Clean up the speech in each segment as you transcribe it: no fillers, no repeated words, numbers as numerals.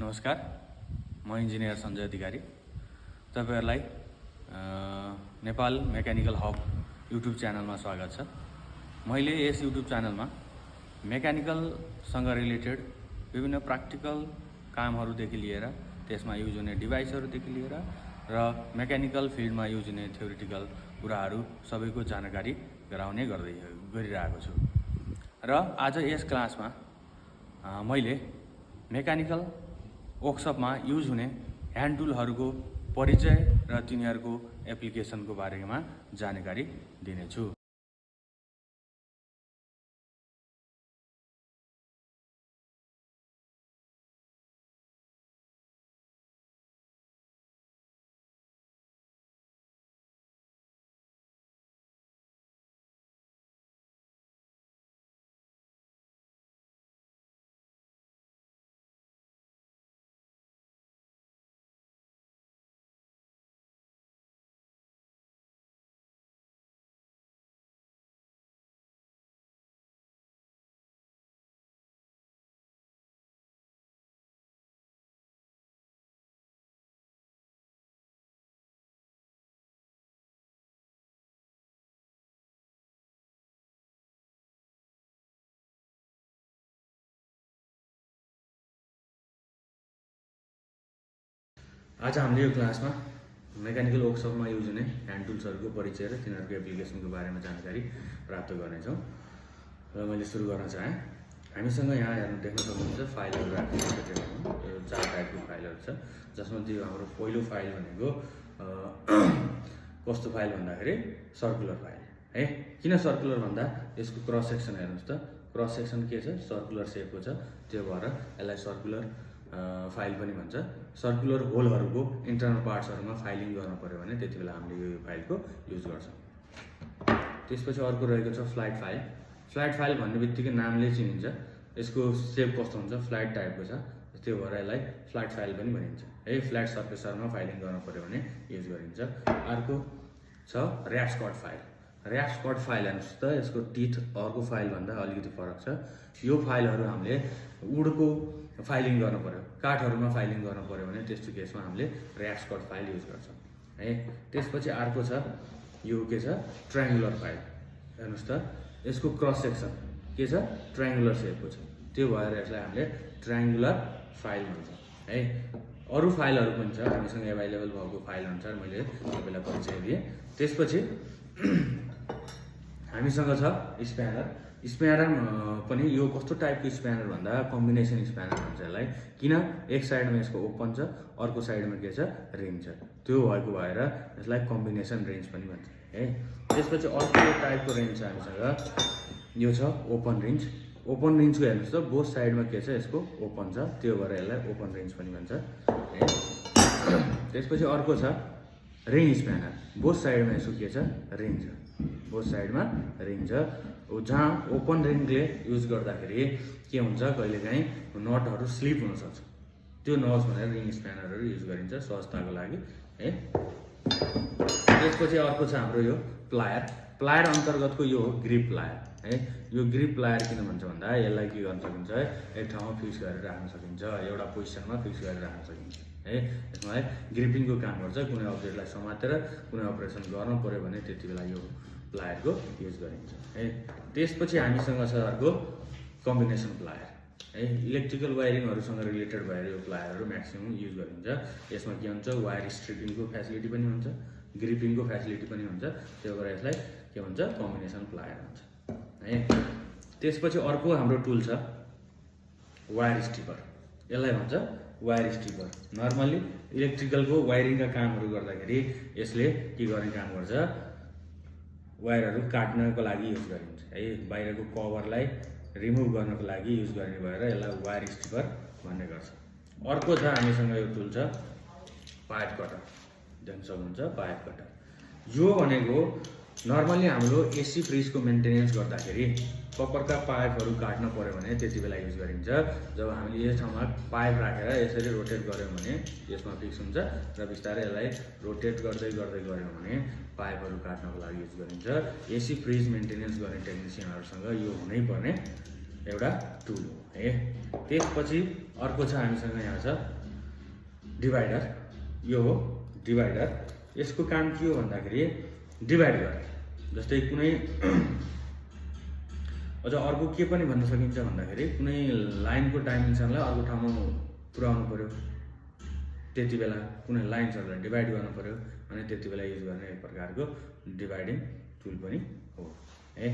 नमस्कार, म इन्जिनियर सञ्जय अधिकारी। तपाईहरुलाई नेपाल मेकानिकल हब युट्युब च्यानलमा स्वागत छ। मैले यस युट्युब च्यानलमा मेकानिकलसँग रिलेटेड विभिन्न प्र्याक्टिकल कामहरुदेखि लिएर त्यसमा युज हुने डिभाइसहरुदेखि लिएर र मेकानिकल फिल्डमा युज हुने थ्योरिटिकल कुराहरु सबैको जानकारी गराउने गरिरहेको छु। र आज यस क्लासमा मैले मेकानिकल वर्कसपमा युज हुने ह्यान्ड टुलहरुको परिचय र तिनीहरुको एप्लिकेसनको बारेमा जानकारी दिनेछु। आज हामीले यो क्लासमा मेकानिकल वर्कसपमा युज हुने ह्यान्ड टुल्सहरुको परिचय र तिनीहरुको एप्लिकेसनको बारेमा जानकारी प्राप्त गर्नेछौँ। र मैले सुरु गर्न चाहे, हामीसँग यहाँ हेर्नु देख्न सक्नुहुन्छ फाइलहरु राखेको छ। यो 4 टाइपको फाइलहरु छ, जसमा हाम्रो पहिलो फाइल भनेको कस्तो फाइल भन्दाखेरि सर्कुलर फाइल है। किन सर्कुलर भन्दा यसको क्रस सेक्सन हेर्नुस् त, क्रस सेक्सन के छ, सर्कुलर शेपको छ, त्यो भएर यसलाई सर्कुलर फाइल पनि भन्छ। सर्कुलर होलहरुको इन्टरनल पार्ट्सहरुमा फाइलिङ गर्न पर्यो भने त्यतिबेला हामीले यो फाइलको युज गर्छौं। त्यसपछि अर्को रहेको छ फ्ल्याट फाइल। फ्ल्याट फाइल भन्ने बित्तिकै नामले चिनिन्छ, यसको शेप कस्तो हुन्छ, फ्ल्याट टाइपको छ, त्यो भएर यसलाई फ्ल्याट फाइल पनि भनिन्छ है। फ्ल्याट सर्फेसहरुमा फाइलिङ गर्न पर्यो भने युज गरिन्छ। अर्को छ र्याप्स कट फाइल। र्याप्स कट फाइल हेर्नुस् त, यसको टिथ अर्को फाइल भन्दा अलिकति फरक छ। यो फाइलहरु हामीले वुडको फाइलिङ गर्न पर्यो, काठहरुमा फाइलिङ गर्न पर्यो भने त्यस्तो केसमा हामीले र्याप्स कट फाइल युज गर्छौं है। त्यसपछि अर्को छ यो के छ, ट्रायंगुलर फाइल। हेर्नुस् त, यसको क्रस सेक्सन के छ, ट्रायंगुलर शेपको छ, त्यो भएर यसलाई हामीले ट्रायंगुलर फाइल भन्छ है। अरु फाइलहरु पनि छ, हामीसँग अवेलेबल भएको फाइल अनुसार मैले तपाईलाई परिचय दिए। त्यसपछि हामीसँग छ स्प्यानर। स्प्यानर पनि यो कस्तो टाइपको स्प्यानर भन्दा कम्बिनेसन स्प्यानर भन्छ यसलाई। किन, एक साइडमा यसको ओपन छ, अर्को साइडमा के छ, रिङ छ, त्यो भएको भएर यसलाई कम्बिनेसन रेन्ज पनि भन्छ है। त्यसपछि अर्को टाइपको रेन्ज छ हामीसँग, यो छ ओपन रेन्ज। ओपन रेन्जको हेर्नुस् त, बोथ साइडमा के छ, यसको ओपन छ, त्यो भएर यसलाई ओपन रेन्ज पनि भन्छ है। त्यसपछि अर्को छ रिङ स्प्यानर। बोथ साइडमा यसको के छ, रिङ छ, बोथ साइडमा रिङ छ। जहाँ ओपन रिङले युज गर्दाखेरि के हुन्छ, कहिलेकाहीँ नटहरु स्लिप हुन सक्छ, त्यो नहोस् भनेर रिङ स्प्यानरहरु युज गरिन्छ सहजताको लागि है। त्यसपछि अर्को छ हाम्रो यो प्लायर। प्लायर अन्तर्गतको यो हो ग्रिप प्लायर है। यो ग्रिप प्लायर किन भन्छ भन्दा यसलाई के गर्न सकिन्छ, एक ठाउँमा फिक्स गरेर राख्न सकिन्छ, एउटा पोजिसनमा फिक्स गरेर राख्न सकिन्छ है। यसमा ग्रिपिङको काम गर्छ, कुनै अब्जेक्टलाई समातेर कुनै अपरेसन गर्न पर्यो भने त्यतिबेला यो प्लायरको युज गरिन्छ है। त्यसपछि हामीसँग छ अर्को कम्बिनेसन प्लायर है। इलेक्ट्रिकल वायरिङहरुसँग रिलेटेड भएर यो प्लायरहरु म्याक्सिमम युज गरिन्छ। यसमा के हुन्छ, वायर स्ट्रिपिङको फ्यासिलिटी पनि हुन्छ, ग्रिपिङको फ्यासिलिटी पनि हुन्छ, त्यो भएर यसलाई के भन्छ, कम्बिनेसन प्लायर भन्छ है। त्यसपछि अर्को हाम्रो टुल छ वायर स्ट्रिपर। यसलाई भन्छ वायर स्ट्रिपर। नर्मली इलेक्ट्रिकलको वायरिङका कामहरु गर्दाखेरि यसले के गर्ने काम गर्छ, वायरहरु काट्नको लागि युज गरिन्छ है। बाहिरको कभरलाई रिमुभ गर्नको लागि युज गर्ने भएर यसलाई वायर स्ट्रिपर भन्ने गर्छ। अर्को छ हामीसँग यो टुल छ पाइप कटर। देख्न सक्नुहुन्छ पाइप कटर। यो भनेको नर्मली हाम्रो एसी फ्रिजको मेन्टेनेन्स गर्दाखेरि कपरका पाइपहरु काट्न पर्यो भने त्यतिबेला युज गरिन्छ। जब हामीले यस ठाउँमा पाइप राखेर यसरी रोटेट गर्यौं भने यसमा फिक्स हुन्छ र बिस्तारै यसलाई रोटेट गर्दै गर्यौं भने पाइपहरु काट्नको लागि युज गरिन्छ। एसी फ्रिज मेन्टेनेन्स गर्ने टेक्निशियनहरुसँग यो हुनै पर्ने एउटा टुल हो है। त्यसपछि अर्को छ हामीसँग यहाँ छ डिभाइडर। यो हो डिभाइडर। यसको काम के हो भन्दाखेरि डिभाइड गर्ने। जस्तै कुनै अझ अर्को के पनि भन्न सकिन्छ भन्दाखेरि कुनै लाइनको डाइमेन्सनलाई अर्को ठाउँमा पुर्याउनु पर्यो, त्यति बेला कुनै लाइन्सहरूलाई डिभाइड गर्नु पर्यो अनि त्यति बेला युज गर्ने एक प्रकारको डिभाइडिङ टुल पनि हो है।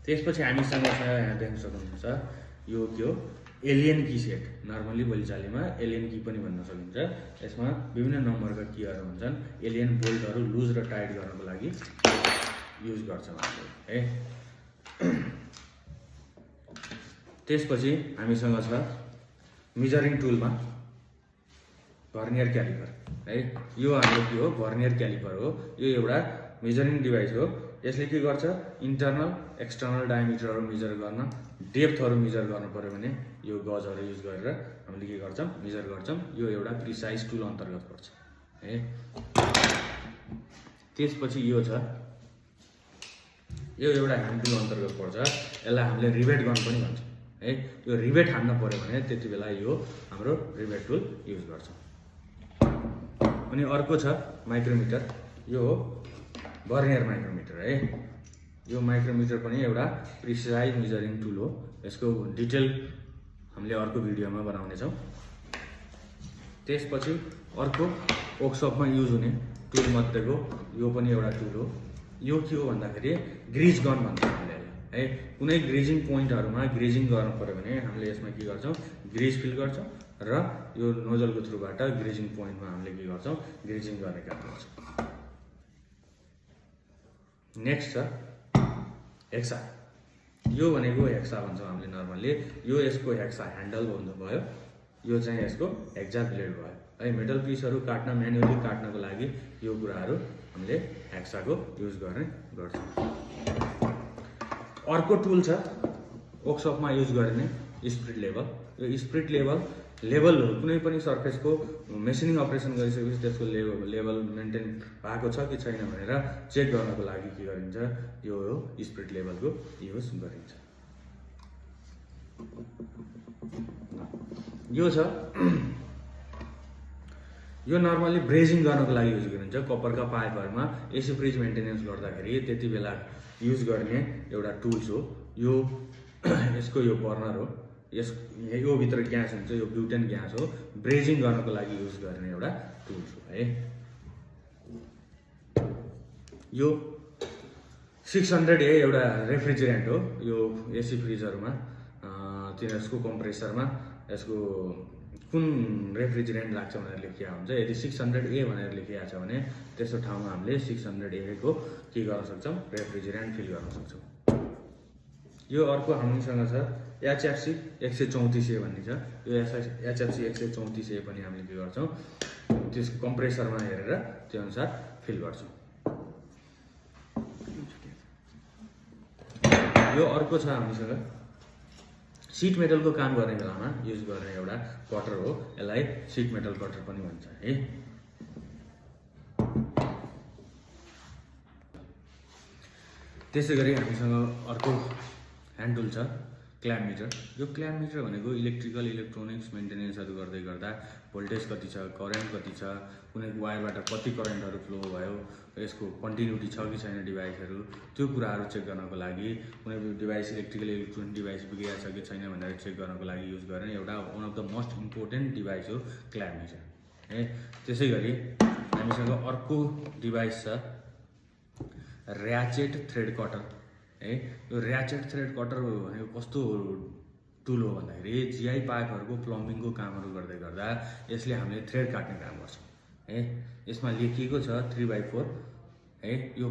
त्यसपछि हामीसँग छ यहाँ देख्न सक्नुहुन्छ यो के हो एलियन की सेट। नर्मली बोलीचालीमा एलियन की पनि भन्न सकिन्छ। यसमा विभिन्न नम्बरका कीहरू हुन्छन्। एलियन बोल्टहरू लुज र टाइट गर्नको लागि युज गर्छौँ है। त्यसपछि हामीसँग छ मेजरिङ टुलमा भर्नियर क्यालिपर है। यो हाम्रो के हो भर्नियर क्यालिपर हो। यो एउटा मेजरिङ डिभाइस हो। यसले के गर्छ इन्टरनल एक्सटर्नल डायमिटरहरू मेजर गर्न, डेप्थहरू मेजर गर्नु पर्यो भने यो गजहरू युज गरेर हामीले के गर्छौँ मेजर गर्छौँ। यो एउटा प्रिसाइज टुल अन्तर्गत पर्छ है। त्यसपछि यो छ यो एउटा ह्यान्ड टुल अन्तर्गत पर्छ। यसलाई हामीले रिभेट गर्नु पनि भन्छ है। यो रिभेट हान्न पर्यो भने त्यति बेला यो हाम्रो रिभेट टुल युज गर्छौँ। अनि अर्को छ माइक्रोमिटर। यो हो भर्नियर माइक्रोमिटर है। यो माइक्रोमिटर पनि एउटा प्रिसाइज मेजरिङ टुल हो। यसको डिटेल हामीले अर्को भिडियोमा बनाउनेछौँ। त्यसपछि अर्को वर्कसपमा युज हुने टुल मध्येको यो पनि एउटा टुल हो। यो के हो भन्दाखेरि ग्रिज गन भन्छ हामीले है। कुनै ग्रिजिङ पोइन्टहरूमा ग्रिजिङ गर्नु पर्यो भने हामीले यसमा के गर्छौँ ग्रिज फिल गर्छौँ र यो नोजलको थ्रुबाट ग्रिजिङ पोइन्टमा हामीले के गर्छौँ ग्रिजिङ गर्ने काम गर्छौँ। नेक्स्ट छ हेक्सा। यो भनेको हेक्सा भन्छौँ हामीले नर्मल्ली। यो यसको हेक्सा ह्यान्डल भन्नुभयो। यो चाहिँ यसको हेक्सा ब्लेड भयो है। मेटल पिसहरू काट्न म्यानुअली काट्नको लागि यो कुराहरू हामीले हेक्साको युज गर्ने गर्छौँ। अर्को टुल छ वर्कसपमा युज गर्ने स्पिरिट लेभल। यो स्पिरिट लेभल कुनै पनि सर्फेसको मेसिनिङ अपरेसन गरिसकेपछि त्यसको लेभल मेन्टेन भएको छ कि छैन भनेर चेक गर्नको लागि के गरिन्छ यो हो स्पिरिट लेभलको युज गरिन्छ। यो छ यो नर्मली ब्रेजिङ गर्नको लागि युज गरिन्छ। कपरका पाइपहरूमा एसी फ्रिज मेन्टेनेन्स गर्दाखेरि त्यति बेला युज गर्ने एउटा टुल्स हो। यो यसको यो बर्नर हो। यो भित्र ग्यास हुन्छ। यो ब्युटेन ग्यास हो। ब्रेजिङ गर्नको लागि युज गर्ने एउटा टुल्स हो है। यो 600A एउटा रेफ्रिजरेन्ट हो। यो एसी फ्रिजहरूमा तिनीहरूको कम्प्रेसरमा यसको कुन रेफ्रिजरेन्ट लाग्छ भनेर लेखिएको हुन्छ। यदि 600A भनेर लेखिएको छ भने त्यस्तो ठाउँमा हामीले 600A को के गर्न सक्छौँ रेफ्रिजरेन्ट फिल गर्न सक्छौँ। यो अर्को हामीसँग छ HFC 134A भन्ने छ। यो HFC 134A पनि हामीले के गर्छौँ त्यसको कम्प्रेसरमा हेरेर त्यो अनुसार फिल गर्छौँ। यो अर्को छ हामीसँग सिट मेटलको काम गर्ने बेलामा युज गर्ने एउटा कटर हो। यसलाई सिट मेटल कटर पनि भन्छ है। त्यसै गरी हामीसँग अर्को ह्यान्ड टुल छ क्ल्याम्प मिटर। यो क्ल्याम्प मिटर भनेको इलेक्ट्रिकल इलेक्ट्रोनिक्स मेन्टेनेन्सहरू गर्दै गर्दा भोल्टेज कति छ, करेन्ट कति छ, कुनै वायरबाट कति करेन्टहरू फ्लो भयो, यसको कन्टिन्युटी छ कि छैन डिभाइसहरू, त्यो कुराहरू चेक गर्नको लागि कुनै डिभाइस इलेक्ट्रिकल इलेक्ट्रोनिक डिभाइस बिग्रिएको छ कि छैन भनेर चेक गर्नको लागि युज गर्ने एउटा one of the most important device हो क्ल्याम्प मिटर है। त्यसै गरी हामीसँग अर्को डिभाइस छ ऱ्याचेट थ्रेड कटर है। यो ऱ्याचेट थ्रेड कटर भनेको कस्तो टुल हो भन्दाखेरि जिआई पाइपहरूको प्लम्बिङको कामहरू गर्दै गर्दा यसले हामीले थ्रेड काट्ने काम गर्छ है। यसमा लेखिएको छ 3/4 है। यो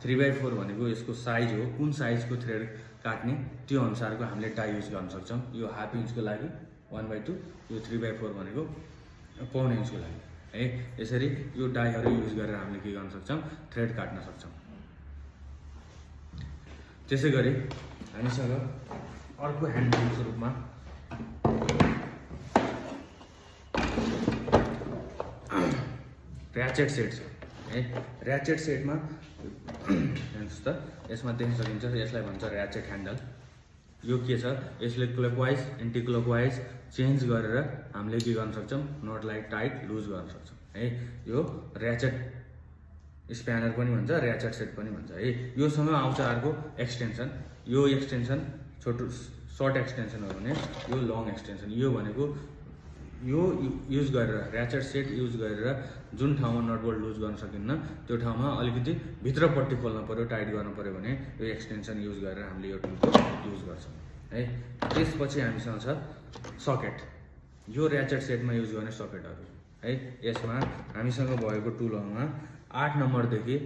3/4 भनेको यसको साइज हो। कुन साइजको थ्रेड काट्ने त्यो अनुसारको हामीले टाई युज गर्न सक्छौँ। यो हाफ इन्चको लागि 1/2, यो 3/4 भनेको पाउने इन्चको लागि है। यसरी यो डाईहरू युज गरेर हामीले के गर्न सक्छौँ थ्रेड काट्न सक्छौँ। त्यसै गरी हामीसँग अर्को ह्यान्ड टुलको रूपमा ऱ्याचेट सेट छ है। ऱ्याचेट सेटमा हेर्नुहोस् त यसमा देख्न सकिन्छ यसलाई भन्छ ऱ्याचेट ह्यान्डल। यो के छ, यसले क्लकवाइज एन्टी क्लकवाइज चेन्ज गरेर हामीले के गर्न सक्छौँ, नटलाई टाइट लुज गर्न सक्छौँ है। यो ऱ्याचेट स्प्यानर पनि भन्छ, ऱ्याचेट सेट पनि भन्छ है। योसँग आउँछ अर्को एक्सटेन्सन। यो एक्सटेन्सन सर्ट एक्सटेन्सन हो भने यो लङ एक्सटेन्सन। यो भनेको यो युज गरेर ऱ्याचेट सेट युज गरेर जुन ठाउँमा नट बोल्ट लुज गर्न सकिन्न त्यो ठाउँमा अलिकति भित्रपट्टि खोल्न पर्यो, टाइट गर्नु पर्यो भने यो एक्सटेन्सन युज गरेर हामीले यो टुलको युज गर्छौँ है। त्यसपछि हामीसँग छ सकेट। यो ऱ्याचेट सेटमा युज गर्ने सकेटहरू है। यसमा हामीसँग भएको टुलहरूमा 8 नम्बरदेखि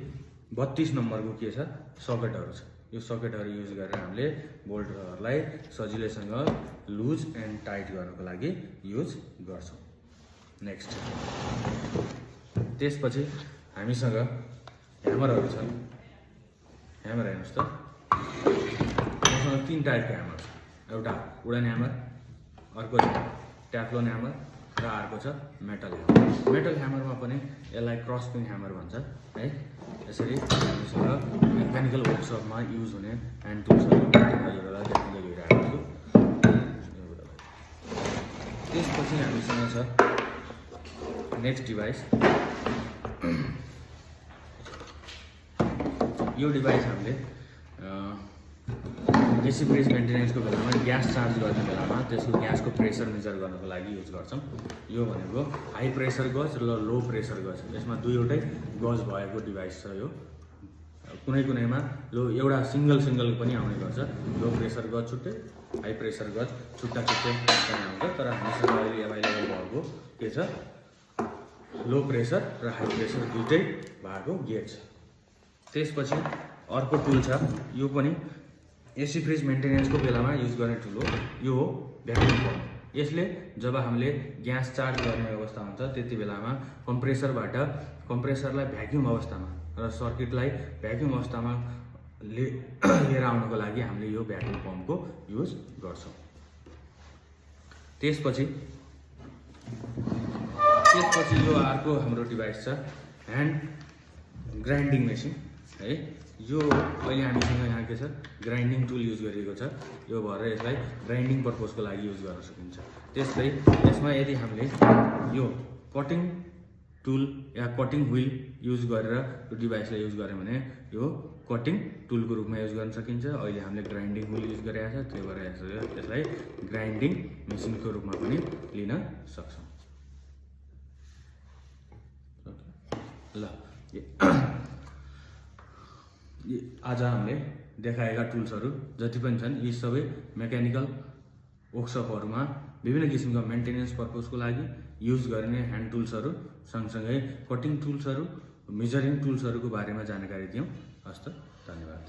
32 नम्बरको के छ, सकेटहरू छ। यो सकेटहरू युज गरेर हामीले बोल्टहरूलाई सजिलैसँग लुज एन्ड टाइट गर्नको लागि युज गर्छौँ। नेक्स्ट, त्यसपछि हामीसँग ह्यामरहरू छन्। ह्यामर हेर्नुहोस् त, मसँग 3 टाइपको ह्यामर छ। एउटा वुडन ह्यामर, अर्को छ ट्याफ्लोन ह्यामर र अर्को छ मेटल ह्यामर। मेटल ह्यामरमा पनि यसलाई क्रसपिङ ह्यामर भन्छ है। यसरी हामीसँग मेकानिकल वर्कसपमा युज हुने ह्यान्ड टुल्सहरू देख्न गइरहेको छु। त्यसपछि हामीसँग छ नेक्स्ट डिभाइस। यो डिभाइस हामीले एसी फ्रिज मेन्टेनेन्सको बेलामा ग्यास चार्ज गर्ने बेलामा त्यसको ग्यासको प्रेसर मेजर गर्नको लागि युज गर्छौँ। यो भनेको हाई प्रेसर गज र लो प्रेसर गज, यसमा दुईवटै गज भएको डिभाइस छ। यो कुनैमा एउटा सिङ्गल पनि आउने गर्छ। लो प्रेसर गज छुट्टै, हाई प्रेसर गज छुट्टा पनि आउँछ। तर हामीसँग अहिले एभाइलेबल भएको के छ, लो प्रेसर र हाई प्रेसर दुइटै भएको गेज छ। त्यसपछि अर्को टुल छ, यो पनि एसी फ्रिज मेन्टेनेन्सको बेलामा युज गर्ने टुल हो। यो हो भ्याक्युम पम्प। यसले जब हामीले ग्यास चार्ज गर्ने अवस्था हुन्छ त्यति बेलामा कम्प्रेसरलाई भ्याक्युम अवस्थामा र सर्किटलाई भ्याक्युम अवस्थामा लिएर आउनको लागि हामीले यो भ्याक्युम पम्पको युज गर्छौँ। त्यसपछि यो अर्को हाम्रो डिभाइस छ ह्यान्ड ग्राइन्डिङ मेसिन है। यो अहिले हामीसँग यहाँ के छ, ग्राइन्डिङ टुल युज गरिएको छ। यो भएर यसलाई ग्राइन्डिङ पर्पजको लागि युज गर्न सकिन्छ। त्यस्तै यसमा यदि हामीले यो कटिङ टुल या कटिङ व्हिल युज गरेर यो डिभाइसलाई युज गऱ्यौँ भने यो कटिङ टुलको रूपमा युज गर्न सकिन्छ। अहिले हामीले ग्राइन्डिङ व्हिल युज गरिरहेको छ, त्यो भएर यसलाई ग्राइन्डिङ मेसिनको रूपमा पनि लिन सक्छौँ। ल, आज हामीले देखाएका टुल्सहरू जति पनि छन् यी सबै मेकानिकल वर्कसपहरूमा विभिन्न किसिमका मेन्टेनेन्स पर्पजको लागि युज गर्ने ह्यान्ड टुल्सहरू सँगसँगै कटिङ टुल्सहरू, मेजरिङ टुल्सहरूको बारेमा जानकारी दियौँ। हस्त, धन्यवाद।